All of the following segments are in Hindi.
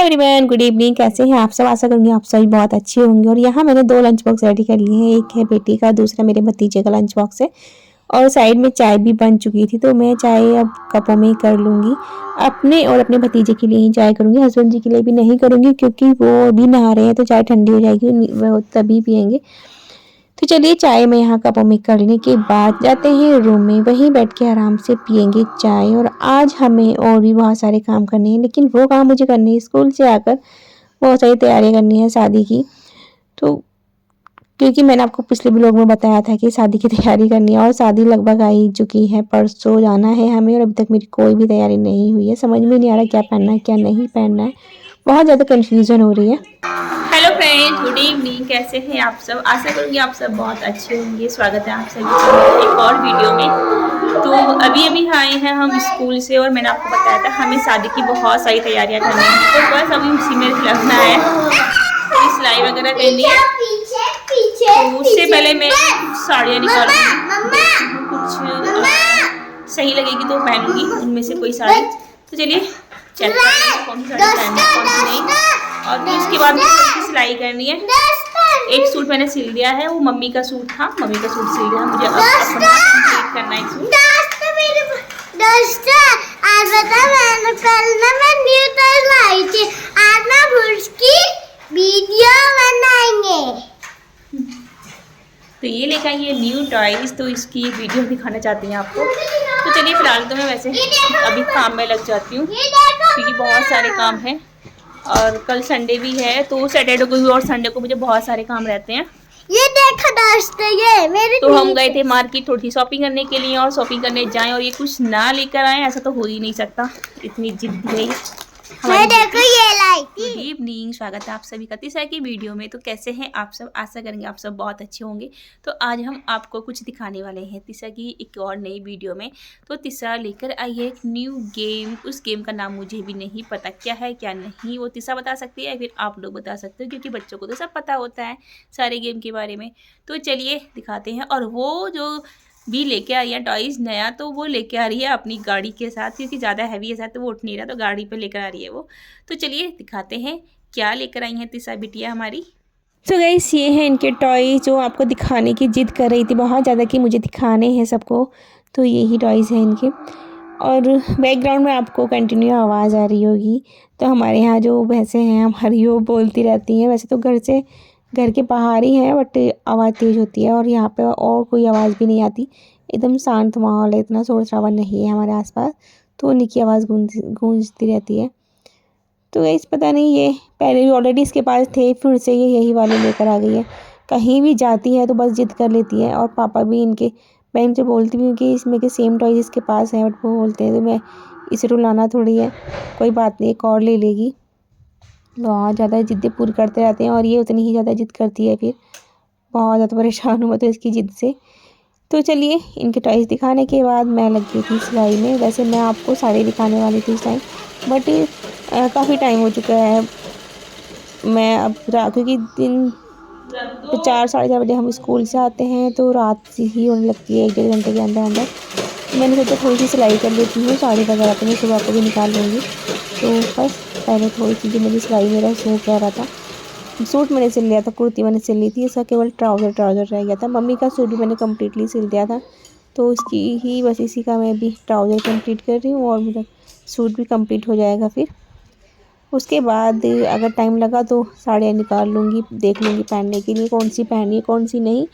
Everyone, good evening. कैसे हैं आप सब? आशा करूँगी आप सभी बहुत अच्छे होंगे। और यहाँ मैंने 2 लंच बॉक्स रेडी कर लिए हैं। एक है बेटी का, दूसरा मेरे भतीजे का लंच बॉक्स है। और साइड में चाय भी बन चुकी थी, तो मैं चाय अब कपों में ही कर लूँगी। अपने और अपने भतीजे के लिए ही चाय करूँगी, हस्बैंड जी के लिए भी नहीं करूँगी क्योंकि वो अभी नहा रहे हैं, तो चाय ठंडी हो जाएगी, वो तभी पियेंगे। तो चलिए चाय में यहाँ कपों में करने के बाद जाते हैं रूम में, वहीं बैठ के आराम से पियेंगे चाय। और आज हमें और भी बहुत सारे काम करने हैं, लेकिन वो काम मुझे करने हैं स्कूल से आकर। बहुत सारी तैयारियां करनी है शादी की। तो क्योंकि मैंने आपको पिछले ब्लॉग में बताया था कि शादी की तैयारी करनी है, और शादी लगभग आ ही चुकी है, परसों जाना है हमें। और अभी तक मेरी कोई भी तैयारी नहीं हुई है, समझ में नहीं आ रहा क्या पहनना है क्या नहीं पहनना है, बहुत ज़्यादा कन्फ्यूज़न हो रही है। Hello friends, good evening. कैसे हैं आप सब? आशा करूँगी आप सब बहुत अच्छे होंगे। स्वागत है आप सभी का एक और वीडियो में। तो अभी आए हैं हम स्कूल से, और मैंने आपको बताया था हमें शादी की बहुत सारी तैयारियां करनी है, तो बस अभी उसी में लगना है। तो सिलाई वगैरह करनी है, तो उससे पहले मैं साड़ियाँ निकालूंगी, कुछ सही लगेगी तो पहनूंगी उनमें से कोई साड़ी। तो चलिए चेक करते हैं कौन सी साड़ी पहननी है कौन सी नहीं। और फिर उसके बाद मुझे सिलाई करनी है। एक सूट मैंने सिल दिया है, वो मम्मी का सूट था, मम्मी का सूट सिल दिया। मुझे अब अपना कंप्लीट करना है सूट। आज बता, मैंने कल ना मैं न्यू टॉय लाई थी, आज ना उसकी वीडियो बनाएंगे। तो ये लेकर आई है न्यू टॉयज, तो इसकी वीडियो दिखाना चाहती हैं आपको। तो चलिए फिलहाल तो मैं वैसे अभी काम में लग जाती हूँ, क्योंकि बहुत सारे काम हैं। और कल संडे भी है, तो सैटरडे को भी और संडे को मुझे बहुत सारे काम रहते हैं। ये देखो दोस्तों, ये मेरी तो हम गए थे मार्केट थोड़ी सी शॉपिंग करने के लिए, और शॉपिंग करने जाएं और ये कुछ ना लेकर आए, ऐसा तो हो ही नहीं सकता। इतनी जिद्दी है ये। मैं देखो ये लाई थी। गुड इवनिंग, स्वागत है आप सभी का तीसरा की वीडियो में। तो कैसे हैं आप सब? आशा करेंगे आप सब बहुत अच्छे होंगे। तो आज हम आपको कुछ दिखाने वाले हैं तीसरा की एक और नई वीडियो में। तो तीसरा लेकर आई है एक न्यू गेम। उस गेम का नाम मुझे भी नहीं पता क्या है क्या नहीं, वो तीसरा बता सकती है या फिर आप लोग बता सकते हो, क्योंकि बच्चों को तो सब पता होता है सारे गेम के बारे में। तो चलिए दिखाते हैं। और वो जो भी लेके आई है टॉयज नया, तो वो लेके आ रही है अपनी गाड़ी के साथ, क्योंकि ज़्यादा हैवी है साथ, तो वो उठ नहीं रहा, तो गाड़ी पे लेकर आ रही है वो। तो चलिए दिखाते हैं क्या लेकर आई हैं तीसरा बिटिया हमारी। तो गाइस, ये हैं इनके टॉय जो आपको दिखाने की जिद कर रही थी बहुत ज़्यादा कि मुझे दिखाने हैं सबको। तो यही टॉयज़ हैं इनके। और बैकग्राउंड में आपको कंटिन्यू आवाज़ आ रही होगी। तो हमारे यहाँ जो भैंसें हैं हमारी, वो बोलती रहती हैं। वैसे तो घर के बाहर ही हैं, बट आवाज़ तेज़ होती है। और यहाँ पे और कोई आवाज़ भी नहीं आती, एकदम शांत माहौल है, इतना शोर शराबा नहीं है हमारे आसपास। तो उन्हीं की आवाज़ गूंजती रहती है। तो गाइस पता नहीं, ये पहले भी ऑलरेडी इसके पास थे, फिर से ये यही वाले लेकर आ गई है। कहीं भी जाती है तो बस जिद कर लेती है। और पापा भी इनके, मैं इनसे बोलती भी हूँ कि इसमें के सेम टॉयज इसके पास है, बट वो बोलते हैं तो मैं इसे रुलाना थोड़ी है, कोई बात नहीं एक और ले लेगी। बहुत ज़्यादा जिद्दें पूरी करते रहते हैं, और ये उतनी ही ज़्यादा जिद करती है। फिर बहुत ज़्यादा परेशान हूँ मैं तो इसकी जिद से। तो चलिए इनके टॉयज दिखाने के बाद मैं लग गई थी सिलाई में। वैसे मैं आपको साड़ी दिखाने वाली थी इस टाइम, बट काफ़ी टाइम हो चुका है। मैं अब क्योंकि दिन 4 साढ़े 4 बजे हम स्कूल से आते हैं, तो रात ही होने लगती है 1 डेढ़ घंटे के अंदर अंदर। मैंने सोचा थोड़ी सी सिलाई कर लेती हूँ, साड़ी वगैरह तो मैं सुबह को भी निकाल लूँगी। तो बस पहले थोड़ी सी जो मेरी सिलाई, मेरा सूट रह रहा था, सूट मैंने सिल लिया था, कुर्ती मैंने सिल ली थी, इसका केवल ट्राउज़र रह गया था। मम्मी का सूट भी मैंने कम्प्लीटली सिल दिया था, तो इसकी ही बस इसी का मैं भी ट्राउज़र कंप्लीट कर रही हूँ, और मेरा सूट भी कंप्लीट हो जाएगा। फिर उसके बाद अगर टाइम लगा तो साड़ियाँ निकाल लूँगी, देख लूँगी पहनने के लिए कौन सी पहनी है कौन सी नहीं,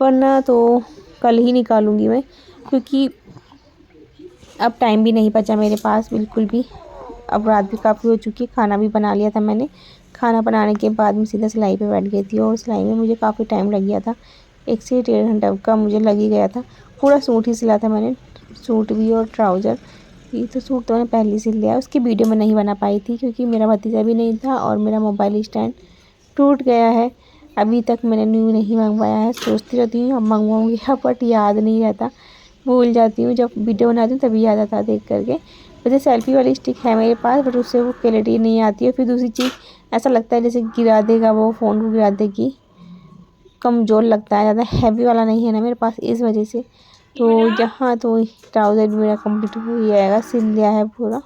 वरना तो कल ही निकालूँगी मैं, क्योंकि अब टाइम भी नहीं बचा मेरे पास बिल्कुल भी। अब रात भी काफ़ी हो चुकी है, खाना भी बना लिया था मैंने। खाना बनाने के बाद मैं सीधा सिलाई पे बैठ गई थी, और सिलाई में मुझे काफ़ी टाइम लग गया था, 1 से 1.5 घंटा का मुझे लग ही गया था। पूरा सूट ही सिला था मैंने, सूट भी और ट्राउज़र। ये तो सूट तो मैंने पहले ही सिल लिया, उसकी वीडियो मैं नहीं बना पाई थी क्योंकि मेरा भतीजा भी नहीं था, और मेरा मोबाइल स्टैंड टूट गया है। अभी तक मैंने न्यू नहीं मंगवाया है, सोचती रहती हूँ अब मंगवाऊँगी, बट याद नहीं रहता, भूल जाती हूँ। जब वीडियो बनाती हूँ तभी याद आता है देख करके। वैसे सेल्फ़ी वाली स्टिक है मेरे पास, बट उससे वो क्लैरिटी नहीं आती है। फिर दूसरी चीज़, ऐसा लगता है जैसे गिरा देगा, वो फ़ोन को गिरा देगी, कमज़ोर लगता है, ज़्यादा हैवी वाला नहीं है ना मेरे पास, इस वजह से। तो यहाँ तो ट्राउज़र भी मेरा कंप्लीट हो ही जाएगा, सिल लिया है पूरा।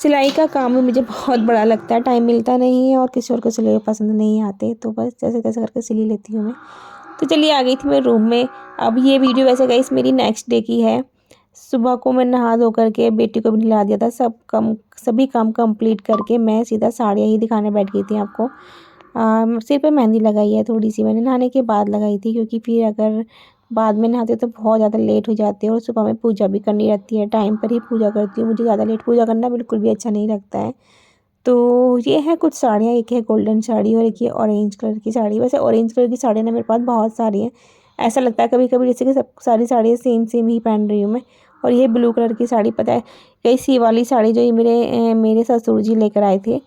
सिलाई का काम मुझे बहुत बड़ा लगता है, टाइम मिलता नहीं है और किसी और को सिले पसंद नहीं आते, तो बस जैसे तैसे करके सिली लेती हूँ मैं। तो चलिए आ गई थी मैं रूम में। अब ये वीडियो वैसे गाइस मेरी नेक्स्ट डे की है। सुबह को मैं नहा धो करके बेटी को भी नहला दिया था, सभी काम कंप्लीट करके मैं सीधा साड़ियाँ ही दिखाने बैठ गई थी आपको। सिर पे मेहंदी लगाई है थोड़ी सी मैंने, नहाने के बाद लगाई थी, क्योंकि फिर अगर बाद में नहाते तो बहुत ज़्यादा लेट हो जाती है और सुबह में पूजा भी करनी रहती है। टाइम पर ही पूजा करती हूँ, मुझे ज़्यादा लेट पूजा करना बिल्कुल भी अच्छा नहीं लगता है। तो ये है कुछ साड़ियाँ, एक है गोल्डन साड़ी और एक ये ऑरेंज कलर की साड़ी। वैसे ऑरेंज कलर की साड़ियाँ ना मेरे पास बहुत सारी हैं, ऐसा लगता है कभी कभी जैसे कि सब सारी साड़ियाँ सेम ही पहन रही हूँ मैं। और ये ब्लू कलर की साड़ी, पता है ये वाली साड़ी जो ये मेरे ससुर जी लेकर आए थे,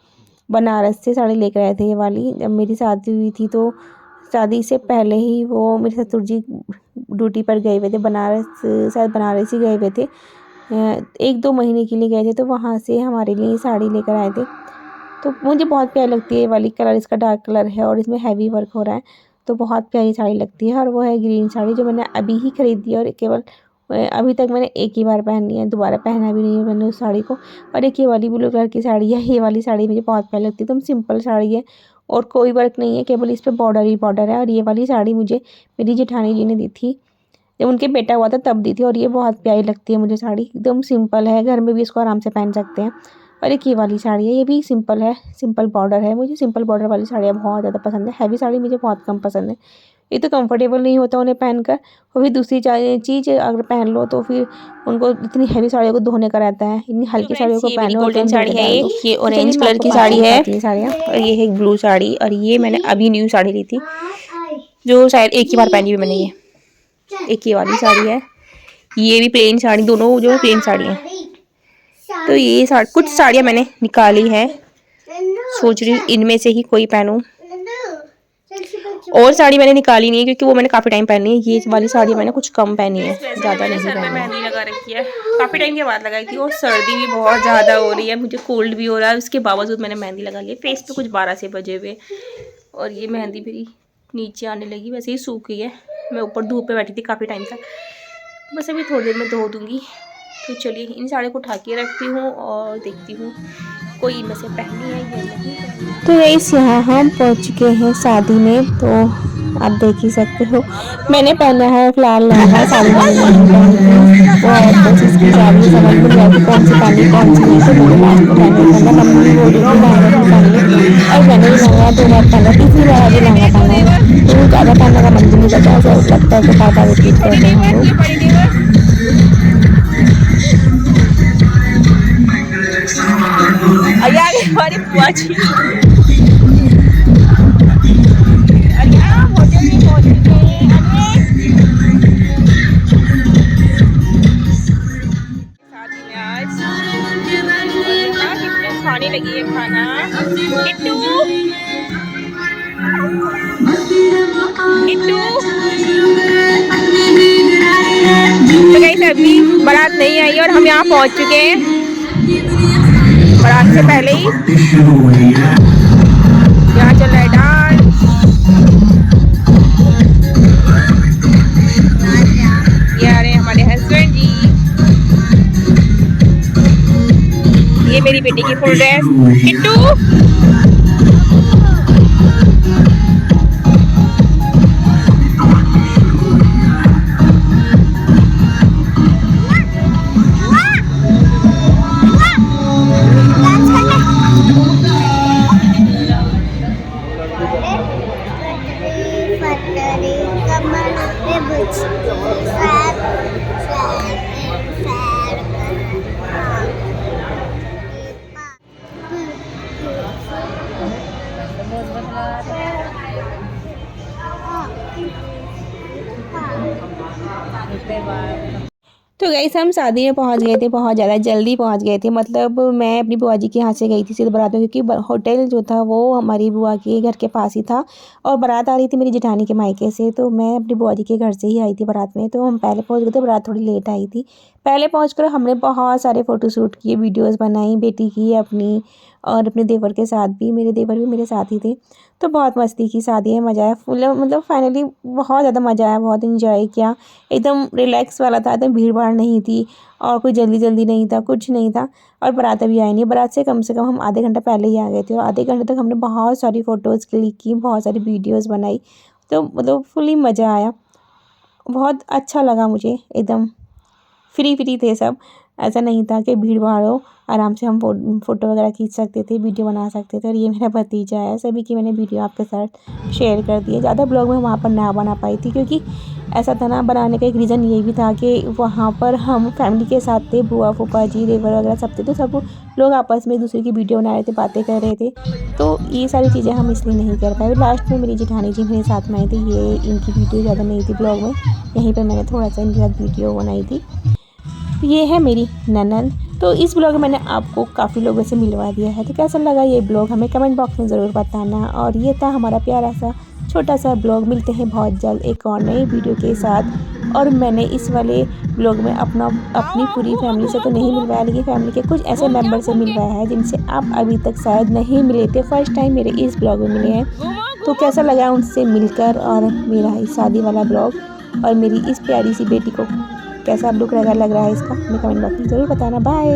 बनारस से साड़ी लेकर आए थे। ये वाली जब मेरी शादी हुई थी तो शादी से पहले ही वो मेरे ससुर जी ड्यूटी पर गए हुए थे बनारस, शायद बनारस ही गए हुए थे, 1-2 महीने के लिए गए थे, तो वहाँ से हमारे लिए साड़ी लेकर आए थे। तो मुझे बहुत प्यारी लगती है ये वाली, कलर इसका डार्क कलर है और इसमें हैवी वर्क हो रहा है, तो बहुत प्यारी साड़ी लगती है। और वो है ग्रीन साड़ी जो मैंने अभी ही खरीदी है और केवल अभी तक मैंने एक ही बार पहनी है, दोबारा पहना भी नहीं है मैंने उस साड़ी को। और एक ये वाली ब्लू कलर की साड़ी है, ये वाली साड़ी मुझे बहुत प्यारी लगती है, एकदम सिंपल साड़ी है और कोई वर्क नहीं है, केवल इस पर बॉर्डर ही बॉर्डर है। और ये वाली साड़ी मुझे मेरी जेठानी जी ने दी थी, जब उनके बेटा हुआ था तब दी थी, और ये बहुत प्यारी लगती है मुझे साड़ी, एकदम सिंपल है, घर में भी इसको आराम से पहन सकते हैं। और एक ये वाली साड़ी है, ये भी सिंपल है, सिंपल बॉर्डर है, मुझे सिंपल बॉर्डर वाली साड़ियाँ बहुत ज़्यादा पसंद है। हैवी साड़ी मुझे बहुत कम पसंद है, ये तो कंफर्टेबल नहीं होता उन्हें पहनकर, और फिर दूसरी चीज़ अगर पहन लो तो फिर उनको इतनी हैवी साड़ियों को धोने का रहता है, इतनी हल्की साड़ियों को पहनो। गोल्डन साड़ी है ये ऑरेंज कलर की साड़ी है और ये है ब्लू साड़ी, और ये मैंने अभी न्यू साड़ी ली थी जो शायद एक ही बार पहनी हुई मैंने। ये एक ये वाली साड़ी है, ये भी प्लेन साड़ी, दोनों जो प्लेन साड़ी है। तो ये कुछ साड़ियाँ मैंने निकाली है, सोच रही हूँ इनमें से ही कोई पहनूं। और साड़ी मैंने निकाली नहीं है क्योंकि वो मैंने काफ़ी टाइम पहनी है, ये वाली साड़ी मैंने कुछ कम पहनी है, ज़्यादा नहीं पहनी है। मेहंदी लगा रखी है, काफ़ी टाइम के बाद लगाई थी, और सर्दी भी बहुत ज़्यादा हो रही है, मुझे कोल्ड भी हो रहा है, उसके बावजूद मैंने मेहंदी लगा ली है। फेस पे कुछ 12 से बजे हुए, और ये मेहंदी मेरी नीचे आने लगी, वैसे ही सूख गई है। मैं ऊपर धूप पे बैठी थी काफ़ी टाइम तक, बस अभी थोड़ी देर में धो दूँगी। तो चलिए इन साड़ियों को उठा के रखती हूँ और देखती हूँ कोई इनमें से पहनी है या नहीं पहनी। तो गाइस यहाँ हम पहुँच चुके हैं शादी में, तो आप देख ही सकते हो मैंने पहना है फिलहाल लहंगा, साड़ी मैंने नहीं पहनी थी, वो और कोशिश की जा रही है, समझ में नहीं आती कौन सी पहनी कौन सी नहीं, तो मैंने लास्ट में लहंगा पहना। मम्मी बोल रही थी लहंगा भी पहन ले, और मैंने भी लहंगा 2 बार पहना, तीसरी बार अभी लहंगा पहना है, तो ज़्यादा पहनने का मन भी नहीं करता, ऐसा लगता है कि बार रिपीट कर रहे हैं हम लोग। हमारी बुआ जी और यहाँ होटल में पहुँच चुके हैं। शादी में आज कितने खाने लगी है खाना, इट्टू तो गाइस अभी बारात नहीं आई और हम यहाँ पहुँच चुके हैं बारात से पहले ही। यहाँ चल रहा है डांस, ये आ रहे हैं हमारे हस्बैंड जी, ये मेरी बेटी की फुल ड्रेस किट्टू। तो गाइस हम शादी में पहुंच गए थे, बहुत ज़्यादा जल्दी पहुंच गए थे, मतलब मैं अपनी बुआ जी के यहाँ से गई थी सीधे बारात में, क्योंकि होटल जो था वो हमारी बुआ के घर के पास ही था, और बारात आ रही थी मेरी जेठानी के मायके से, तो मैं अपनी बुआ जी के घर से ही आई थी बारात में। तो हम पहले पहुंच गए थे, बारात थोड़ी लेट आई थी, पहले पहुंचकर हमने बहुत सारे फ़ोटोशूट किए, वीडियोस बनाई बेटी की, अपनी और अपने देवर के साथ भी। मेरे देवर भी मेरे साथ ही थे, तो बहुत मस्ती की, शादी है, मज़ा आया फुल। मतलब फाइनली बहुत ज़्यादा मज़ा आया, बहुत एंजॉय किया। एकदम रिलैक्स वाला था, एकदम भीड़ भाड़ नहीं थी और कोई जल्दी जल्दी नहीं था, कुछ नहीं था। और बारात अभी आई नहीं, बारात से कम हम आधे घंटे पहले ही आ गए थे और आधे घंटे तक हमने बहुत सारी फ़ोटोज़ क्लिक की, बहुत सारी वीडियोज़ बनाई। तो मतलब फुली मज़ा आया, बहुत अच्छा लगा मुझे। एकदम फ्री थे सब, ऐसा नहीं था कि भीड़ भाड़ हो, आराम से हम फ़ोटो वगैरह खींच सकते थे, वीडियो बना सकते थे। और ये मेरा भतीजा है, सभी की मैंने वीडियो आपके साथ शेयर कर दी है। ज़्यादा ब्लॉग मैं वहाँ पर ना बना पाई थी क्योंकि ऐसा था ना, बनाने का एक रीज़न ये भी था कि वहाँ पर हम फैमिली के साथ थे, बुआ फूफा जी देवर वगैरह सब थे, तो सब लोग आपस में एक दूसरे की वीडियो बना रहे थे, बातें कर रहे थे, तो ये सारी चीज़ें हम इसलिए नहीं कर पाए। लास्ट में मेरी जेठानी जी मेरे साथ में आई थी, ये इनकी वीडियो ज़्यादा नहीं थी ब्लॉग में, यहीं पर मैंने थोड़ा सा इनके साथ वीडियो बनाई थी। ये है मेरी ननद। तो इस ब्लॉग में मैंने आपको काफ़ी लोगों से मिलवा दिया है, तो कैसा लगा ये ब्लॉग हमें कमेंट बॉक्स में ज़रूर बताना। और ये था हमारा प्यारा सा छोटा सा ब्लॉग। मिलते हैं बहुत जल्द एक और नई वीडियो के साथ। और मैंने इस वाले ब्लॉग में अपनी पूरी फैमिली से तो नहीं मिलवाया, लेकिन फैमिली के कुछ ऐसे मेंबर से मिलवाया है जिनसे आप अभी तक शायद नहीं मिले थे, फर्स्ट टाइम मेरे इस ब्लॉग में मिले हैं। तो कैसा लगा उनसे मिलकर और मेरा इस शादी वाला ब्लॉग और मेरी इस प्यारी सी बेटी को कैसा लुक लग रहा है इसका, हमें कमेंट बॉक्स में ज़रूर बताना। बाय।